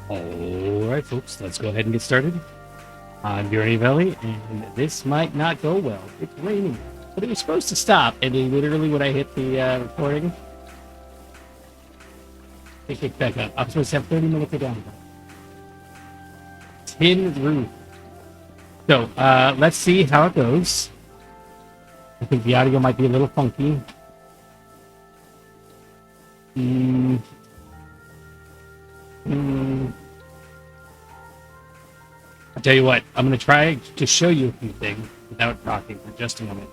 Alright, folks, let's go ahead and get started. I'm Journey Valley, and this might not go well. It's raining, but it was supposed to stop, and then literally when I hit the recording, it kicked back up. I'm supposed to have 30 minutes of downtime. Tin roof. So, let's see how it goes. I think the audio might be a little funky. I'll tell you what, I'm going to try to show you a few things without talking for just a moment.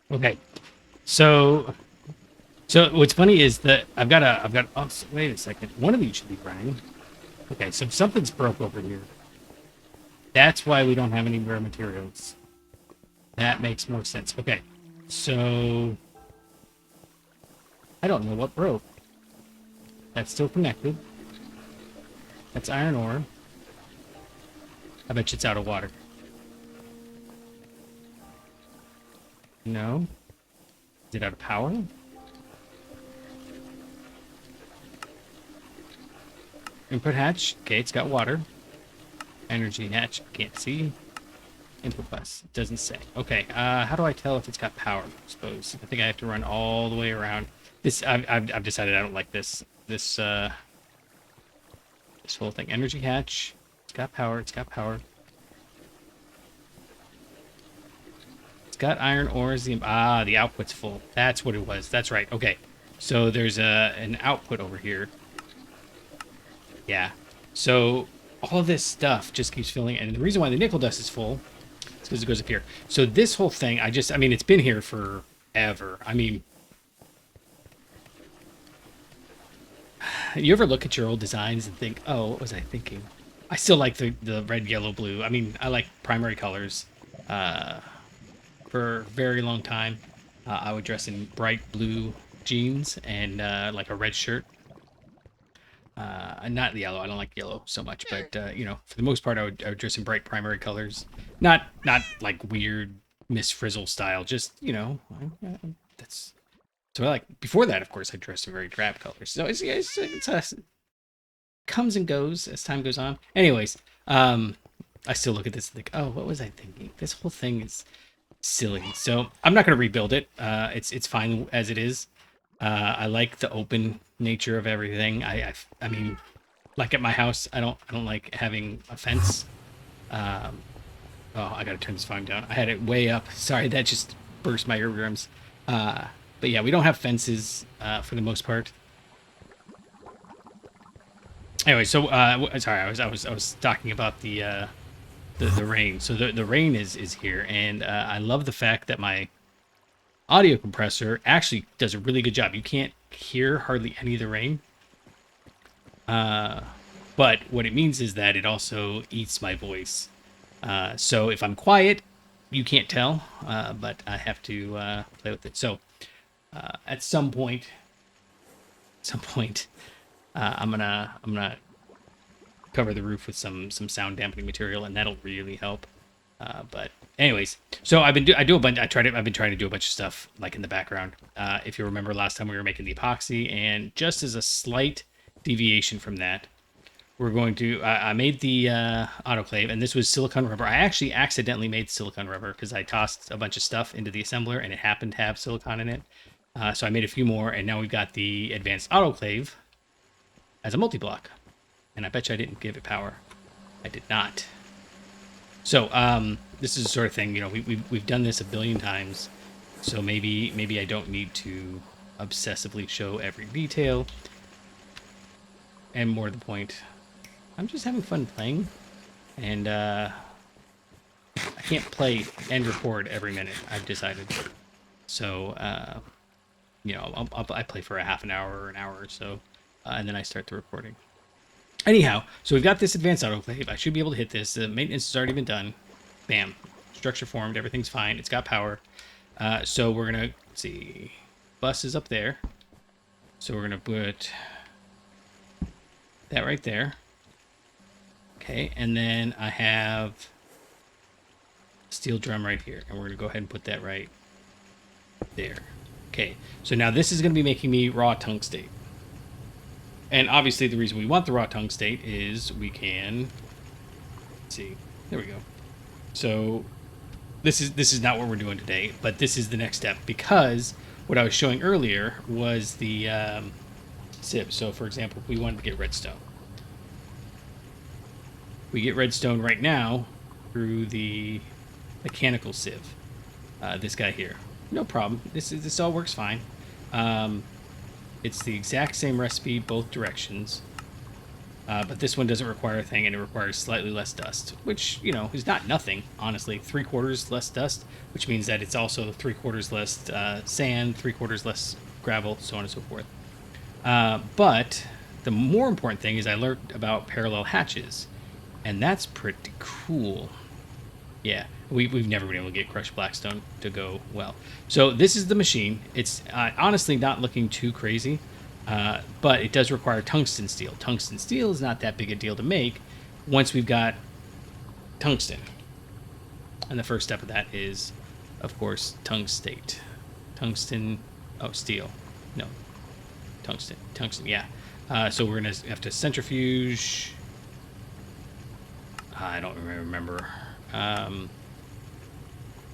Okay, so what's funny is that oh, wait a second, one of these should be running. Okay, so something's broke over here. That's why we don't have any rare materials. That makes more sense. Okay, so I don't know what broke. That's still connected. That's iron ore. I bet you it's out of water. No. Is it out of power? Input hatch. Okay, it's got water. Energy hatch. Can't see. Input bus. Doesn't say. Okay, how do I tell if it's got power? I suppose. I think I have to run all the way around. This, I've decided I don't like this. This whole thing. Energy hatch. It's got power. It's got power. It's got iron ores. The output's full. That's what it was. That's right. Okay. So there's an output over here. Yeah. So all this stuff just keeps filling. And the reason why the nickel dust is full is because it goes up here. So this whole thing, I mean, it's been here forever. I mean, you ever look at your old designs and think, oh, what was I thinking? I still like the red, yellow, blue. I mean, I like primary colors. For a very long time, I would dress in bright blue jeans and like a red shirt. Not yellow. I don't like yellow so much, but you know, for the most part, I would dress in bright primary colors. Not like weird Miss Frizzle style. Just that's so I like. Before that, of course, I dressed in very drab colors. So it's comes and goes as time goes on. Anyways, I still look at this and think, oh, what was I thinking? This whole thing is silly. So I'm not going to rebuild it. It's fine as it is. I like the open nature of everything. I mean, like at my house, I don't like having a fence. Oh, I gotta turn this volume down. I had it way up. Sorry, that just burst my eardrums. But yeah, we don't have fences for the most part. Anyway, so sorry, I was talking about the rain. So the rain is here, and I love the fact that my audio compressor actually does a really good job. You can't hear hardly any of the rain. But what it means is that it also eats my voice. So if I'm quiet, you can't tell, but I have to play with it. So at some point, I'm gonna cover the roof with some sound dampening material, and that'll really help. But anyways, so I've been trying to do a bunch of stuff like in the background. If you remember last time we were making the epoxy, and just as a slight deviation from that, we're going to I made the autoclave, and this was silicone rubber. I actually accidentally made silicone rubber because I tossed a bunch of stuff into the assembler and it happened to have silicone in it. So I made a few more, and now we've got the advanced autoclave as a multi-block. And I bet you I didn't give it power. I did not. So this is the sort of thing, you know, we've done this a billion times, so maybe I don't need to obsessively show every detail. And more to the point, I'm just having fun playing, and I can't play and record every minute, I've decided. So you know, I play for a half an hour or an hour or so, and then I start the recording. Anyhow, so we've got this advanced autoclave. I should be able to hit this. The maintenance has already been done. Bam. Structure formed. Everything's fine. It's got power. So we're going to, let's see, bus is up there. So we're going to put that right there. Okay, and then I have steel drum right here. And we're going to go ahead and put that right there. Okay, so now this is going to be making me raw tungstate. And obviously the reason we want the raw tungstate is we can, let's see, there we go. So this is not what we're doing today, but this is the next step, because what I was showing earlier was the sieve. So for example, if we wanted to get redstone, we get redstone right now through the mechanical sieve. This guy here, no problem. This all works fine. It's the exact same recipe, both directions. But this one doesn't require a thing, and it requires slightly less dust, which, you know, is not nothing, honestly. 3/4 less dust, which means that it's also 3/4 less sand, 3/4 less gravel, so on and so forth. But the more important thing is I learned about parallel hatches, and that's pretty cool. Yeah, we've never been able to get crushed blackstone to go well. So this is the machine. It's honestly not looking too crazy, but it does require tungsten steel. Tungsten steel is not that big a deal to make once we've got tungsten. And the first step of that is, of course, tungstate. Tungsten, oh, steel. No, tungsten, yeah. So we're going to have to centrifuge. I don't remember.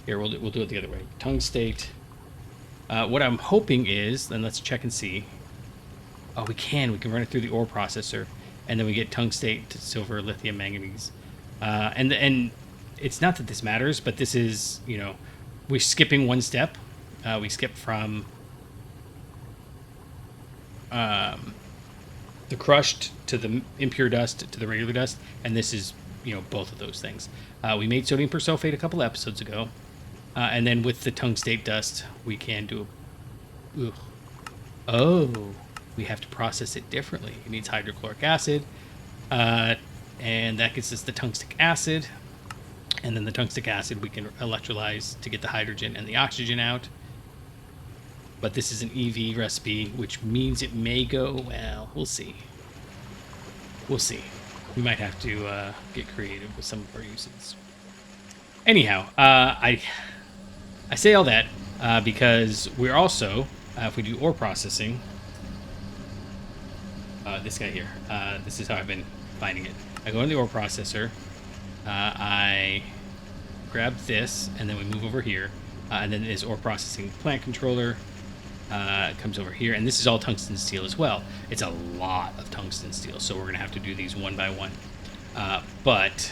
Here, we'll do it the other way. Tungstate. What I'm hoping is, then let's check and see. Oh, we can run it through the ore processor, and then we get tungstate to silver, lithium, manganese. And it's not that this matters, but this is, you know, we're skipping one step. We skip from the crushed to the impure dust to the regular dust, and this is, you know, both of those things. We made sodium persulfate a couple episodes ago, and then with the tungstate dust, we can do we have to process it differently. It needs hydrochloric acid, and that gets us the tungstic acid, and then the tungstic acid we can electrolyze to get the hydrogen and the oxygen out. But this is an EV recipe, which means it may go, well, we'll see. We'll see. We might have to get creative with some of our uses. Anyhow, I say all that because we're also, if we do ore processing, this guy here, this is how I've been finding it. I go in the ore processor, I grab this, and then we move over here, and then there's ore processing plant controller. Comes over here, and this is all tungsten steel as well. It's a lot of tungsten steel, so we're gonna have to do these one by one. But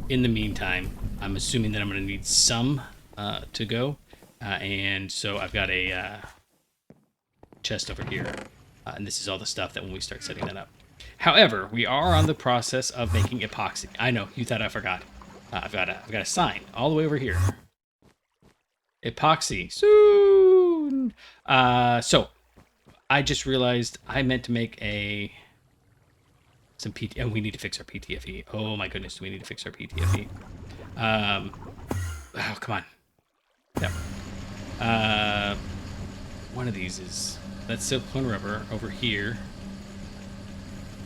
in the meantime, I'm assuming that I'm gonna need some to go, and so I've got a chest over here, and this is all the stuff that when we start setting that up. However, we are on the process of making epoxy. I know you thought I forgot. I've got a sign all the way over here. Epoxy soon. So I just realized I meant to make some PT, and we need to fix our PTFE. Oh my goodness, we need to fix our PTFE. Oh, come on. Yep. One of these is, that's silicone rubber over here.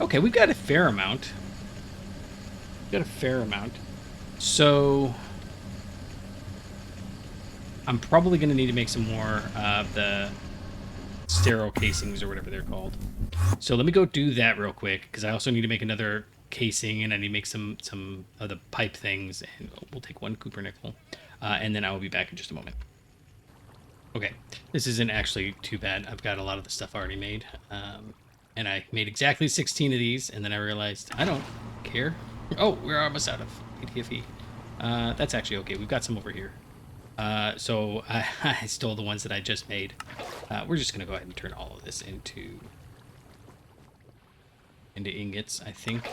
Okay, we've got a fair amount. So I'm probably going to need to make some more of the sterile casings or whatever they're called. So let me go do that real quick, because I also need to make another casing, and I need to make some of the pipe things, and we'll take one copper nickel, and then I will be back in just a moment. Okay, this isn't actually too bad. I've got a lot of the stuff already made, and I made exactly 16 of these, and then I realized I don't care. Oh, we're almost out of PTFE. That's actually okay. We've got some over here. So I stole the ones that I just made. We're just gonna go ahead and turn all of this into ingots, I think,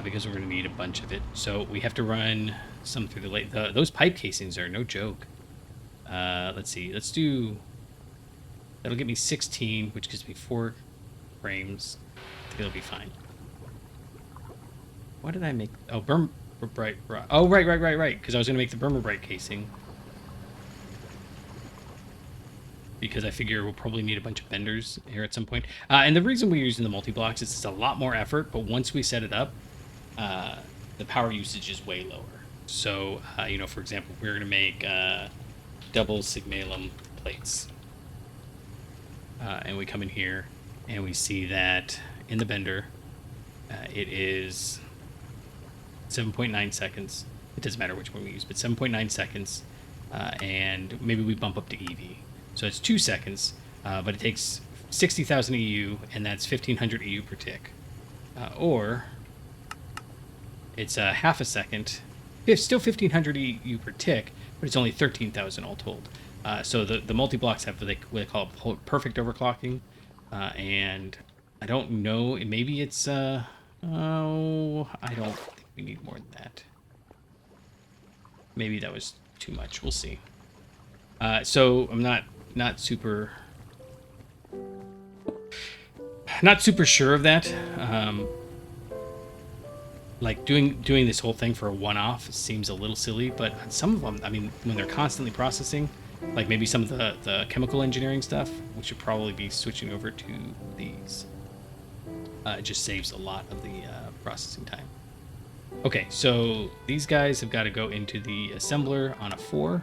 because we're gonna need a bunch of it. So we have to run some through the those pipe casings are no joke. Let's see. Let's do. That'll get me 16, which gives me 4 frames. I think it'll be fine. What did I make? Oh, bright. Oh, right. Because I was going to make the Burma Bright casing. Because I figure we'll probably need a bunch of benders here at some point. And the reason we're using the multi-blocks is it's a lot more effort, but once we set it up, the power usage is way lower. So, you know, for example, we're going to make double sigmalum plates. And we come in here and we see that in the bender, it is 7.9 seconds. It doesn't matter which one we use, but 7.9 seconds. And maybe we bump up to EV. So it's 2 seconds, but it takes 60,000 EU, and that's 1,500 EU per tick. Or it's half a second. It's still 1,500 EU per tick, but it's only 13,000 all told. So the multi-blocks have what they call perfect overclocking, and I don't know. Maybe it's I don't think we need more than that. Maybe that was too much. We'll see. So I'm not super sure of that. Like doing this whole thing for a one-off seems a little silly, but some of them, I mean, when they're constantly processing, like maybe some of the chemical engineering stuff, we should probably be switching over to these. It just saves a lot of the processing time. Okay, so these guys have got to go into the assembler on a 4.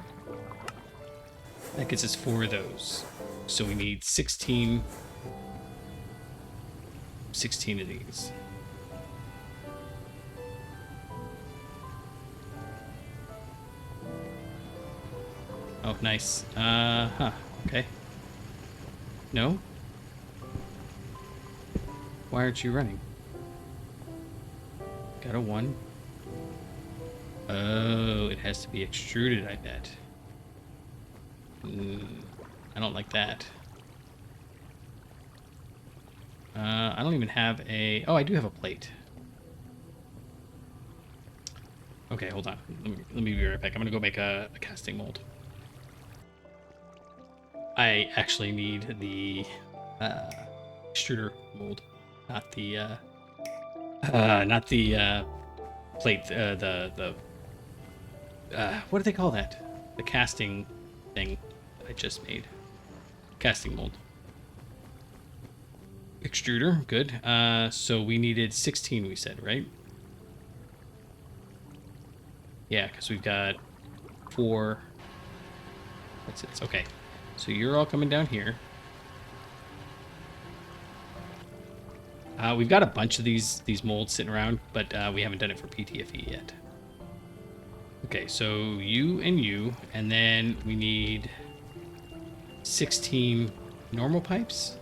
That gets us 4 of those. So we need 16 of these. Oh, nice. Okay. No? Why aren't you running? Got a 1. Oh, it has to be extruded, I bet. I don't like that. I don't even have a... Oh, I do have a plate. Okay, hold on. Let me be right back. I'm gonna go make a casting mold. I actually need the extruder mold, not the plate. What do they call that? The casting thing that I just made. Casting mold. Extruder, good. So we needed 16, we said, right? Yeah, because we've got 4. That's it. Okay. So you're all coming down here. We've got a bunch of these molds sitting around, but we haven't done it for PTFE yet. Okay, so you, and then we need 16 normal pipes.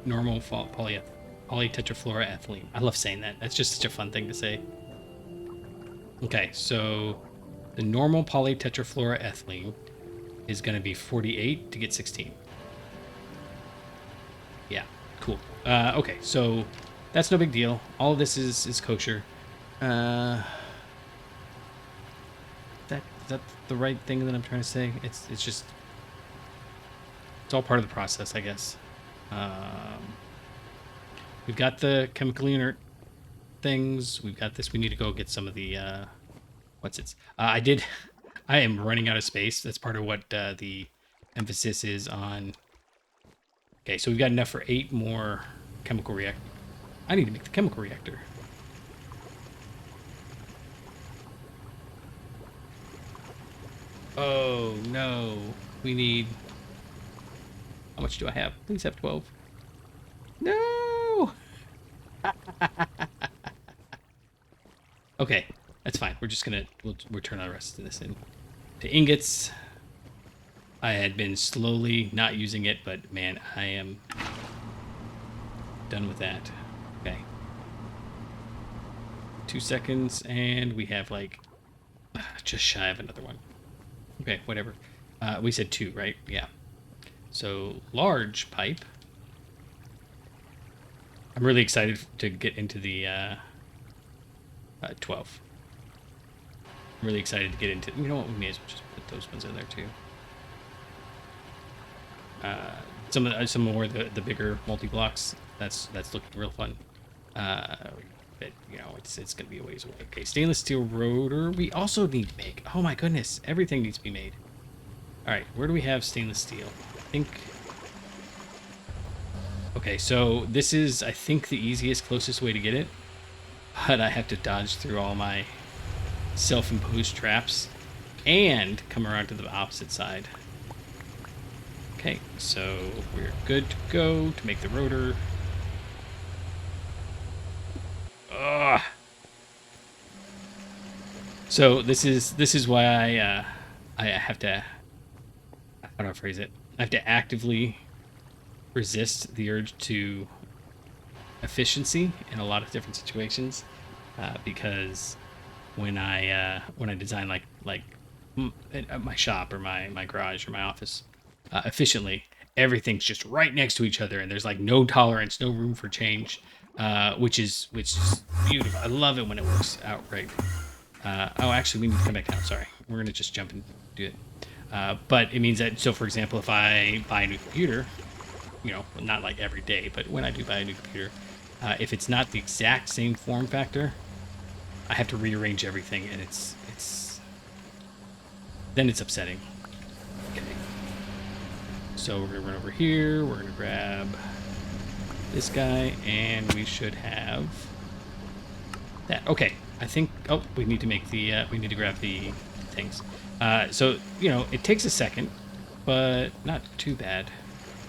Normal polytetrafluoroethylene. I love saying that. That's just such a fun thing to say. Okay, so the normal polytetrafluoroethylene is going to be 48 to get 16. Yeah, cool. Okay, so that's no big deal. All of this is kosher. Is that the right thing that I'm trying to say? It's just... It's all part of the process, I guess. We've got the chemically inert things. We've got this. We need to go get some of the... I am running out of space. That's part of what the emphasis is on. Okay, so we've got enough for 8 more chemical reactor. I need to make the chemical reactor. Oh, no. We need... How much do I have? Please have 12. No! Okay, that's fine. We're just gonna... We'll turn the rest of this into ingots. I had been slowly not using it, but man, I am done with that. Okay. 2 seconds, and we have like just shy of another one. Okay, whatever. We said 2, right? Yeah. So large pipe. I'm really excited to get into the 12. I'm really excited to get into... You know what? We may as well just put those ones in there too. Some more the bigger multi-blocks. That's looking real fun. But you know, it's gonna be a ways away. Okay, stainless steel rotor. We also need to make. Oh my goodness, everything needs to be made. All right, where do we have stainless steel? I think. Okay, so this is, I think, the easiest, closest way to get it. But I have to dodge through all my self-imposed traps and come around to the opposite side. Okay, so we're good to go to make the rotor. Ugh. So this is why I have to, how do I phrase it? I have to actively resist the urge to efficiency in a lot of different situations, because when I design like my shop or my garage or my office efficiently, everything's just right next to each other, and there's like no tolerance, no room for change, which is beautiful. I love it when it works out right. Oh, actually, we need to come back down. Sorry, we're gonna just jump and do it. But it means that, so for example, if I buy a new computer, you know, not like every day, but when I do buy a new computer, if it's not the exact same form factor, I have to rearrange everything, and then it's upsetting. Okay. So we're gonna run over here. We're gonna grab this guy, and we should have that. Okay. I think. Oh, we need to make the. We need to grab the things. So you know, it takes a second, but not too bad.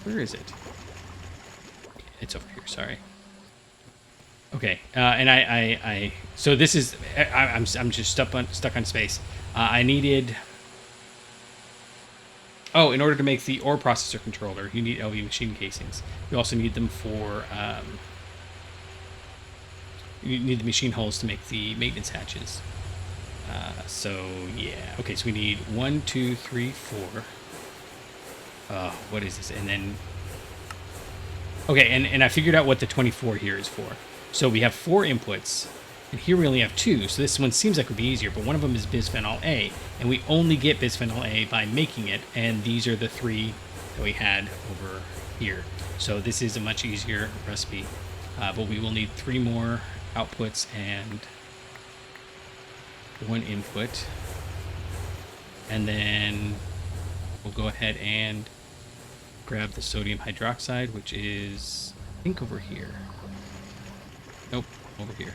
Where is it? It's over here. Sorry. Okay, and I so this is I'm just stuck on space. I needed. Oh, in order to make the ore processor controller, you need LV machine casings. You also need them for you need the machine holes to make the maintenance hatches. So yeah, okay. So we need 1, 2, 3, 4. What is this? And then okay, and I figured out what the 24 here is for. So we have 4 inputs, and here we only have 2. So this one seems like it would be easier, but one of them is bisphenol A, and we only get bisphenol A by making it, and these are the 3 that we had over here. So this is a much easier recipe, but we will need 3 more outputs and 1 input, and then we'll go ahead and grab the sodium hydroxide, which is, I think, over here. Nope, over here.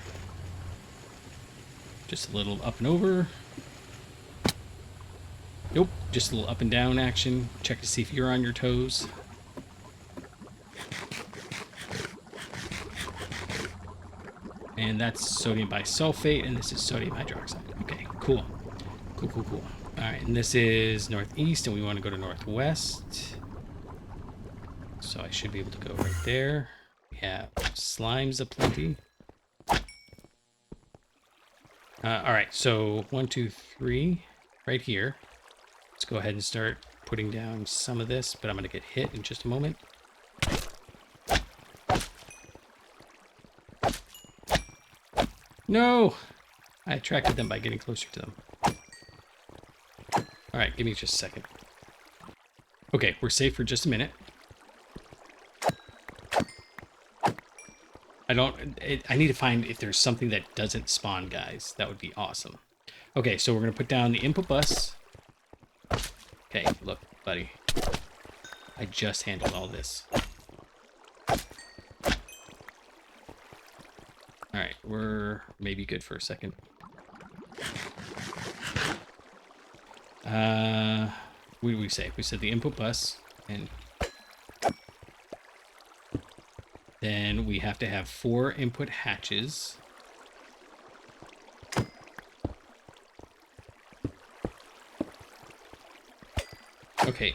Just a little up and over. Nope, just a little up and down action. Check to see if you're on your toes. And that's sodium bisulfate, and this is sodium hydroxide. Okay, cool. Cool. All right, and this is northeast, and we want to go to northwest. So I should be able to go right there. We have slimes aplenty. All right, so 1, 2, 3, right here. Let's go ahead and start putting down some of this, but I'm going to get hit in just a moment. No! I attracted them by getting closer to them. All right, give me just a second. Okay, we're safe for just a minute. I need to find if there's something that doesn't spawn, guys. That would be awesome. Okay, so we're going to put down the input bus. Okay, look, buddy. I just handled all this. Alright, we're maybe good for a second. What did we say? We said the input bus, and then we have to have 4 input hatches. Okay.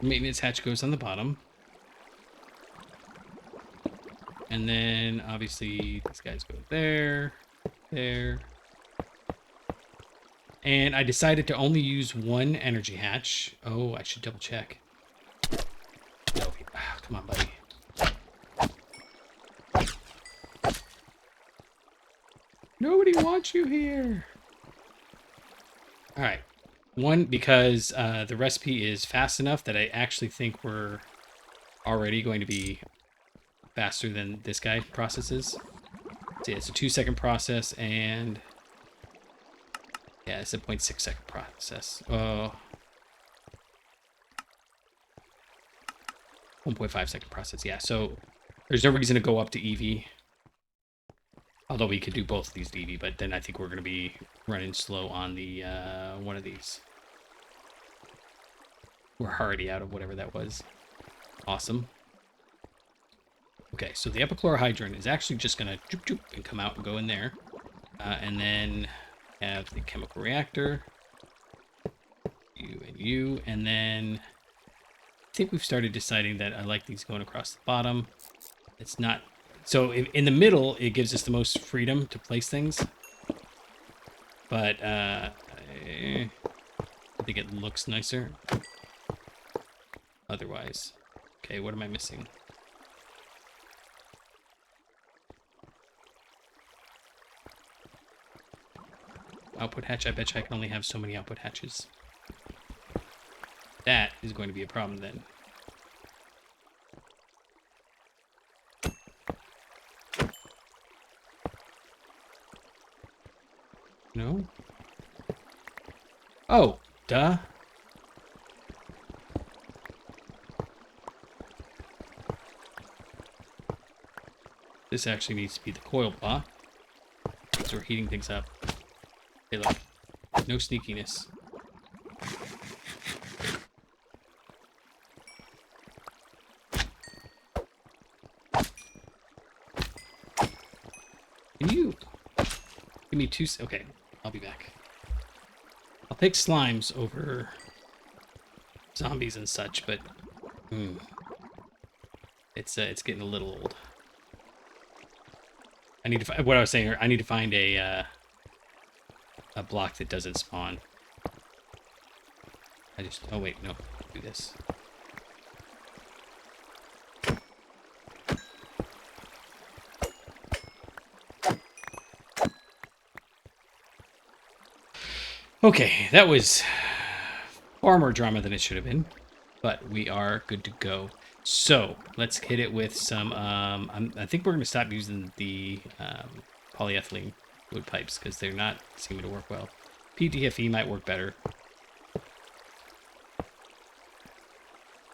Maintenance hatch goes on the bottom. And then, obviously, these guys go there, there. And I decided to only use 1 energy hatch. Oh, I should double check. No, come on, buddy. Nobody wants you here. All right. One, because the recipe is fast enough that I actually think we're already going to be faster than this guy processes. So yeah, it's a 2-second process, and yeah, it's a 0.6-second process. 1.5-second process. Yeah, so there's no reason to go up to EV. Although we could do both of these to EV, but then I think we're going to be running slow on the one of these. We're already out of whatever that was. Awesome. Okay, so the epichlorohydrin is actually just going to joop joop and come out and go in there. And then have the chemical reactor. You and you. And then I think we've started deciding that I like these going across the bottom. It's not... So in the middle, it gives us the most freedom to place things. But I think it looks nicer. Otherwise. Okay, what am I missing? Output hatch. I bet you I can only have so many output hatches. That is going to be a problem then. No? Oh, duh. This actually needs to be the coil block. Because we're heating things up. Hey, look. No sneakiness. Can you give me 2... Okay, I'll be back. I'll take slimes over zombies and such, but it's getting a little old. I need to... What I was saying, I need to find a block that doesn't spawn. Oh wait, no. Do this. Okay, that was far more drama than it should have been, but we are good to go. So let's hit it with some. I think we're going to stop using the polyethylene wood pipes because they're not seeming to work well. PTFE might work better,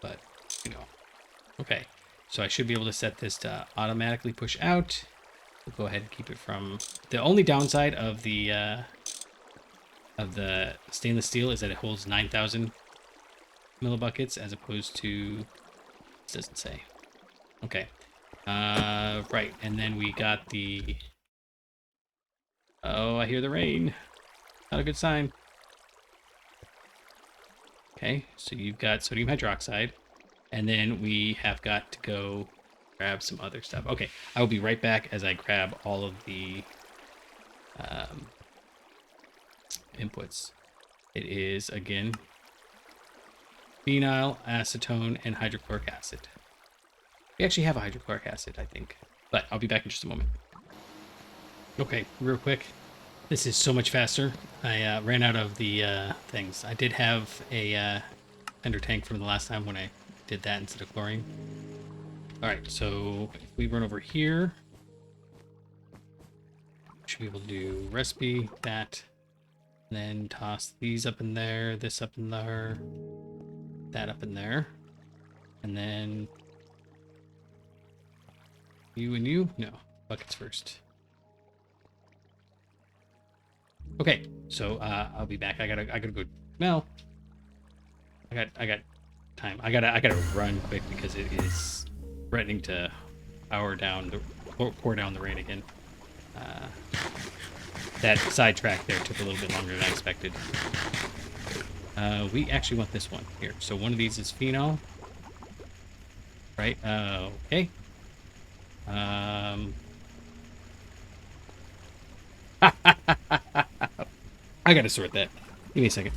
but you know. Okay, so I should be able to set this to automatically push out. We'll go ahead and keep it from. The only downside of the stainless steel is that it holds 9,000 millibuckets as opposed to, it doesn't say. Okay. Right, and then we got the, oh, I hear the rain. Not a good sign. Okay, so you've got sodium hydroxide, and then we have got to go grab some other stuff. Okay, I will be right back as I grab all of the inputs. It is, again, phenyl, acetone, and hydrochloric acid. We actually have a hydrochloric acid, I think. But I'll be back in just a moment. Okay, real quick. This is so much faster. I ran out of the things. I did have a fender tank from the last time when I did that instead of chlorine. Alright, so if we run over here, we should be able to do recipe, that, and then toss these up in there, this up in there, that up in there, and then you and you? No, buckets first. Okay, so I'll be back. I gotta go. Well, I got time. I gotta run quick because it is threatening to pour down the rain again. That sidetrack there took a little bit longer than I expected. We actually want this one here. So one of these is phenol, right? Okay. I gotta sort that. Give me a second.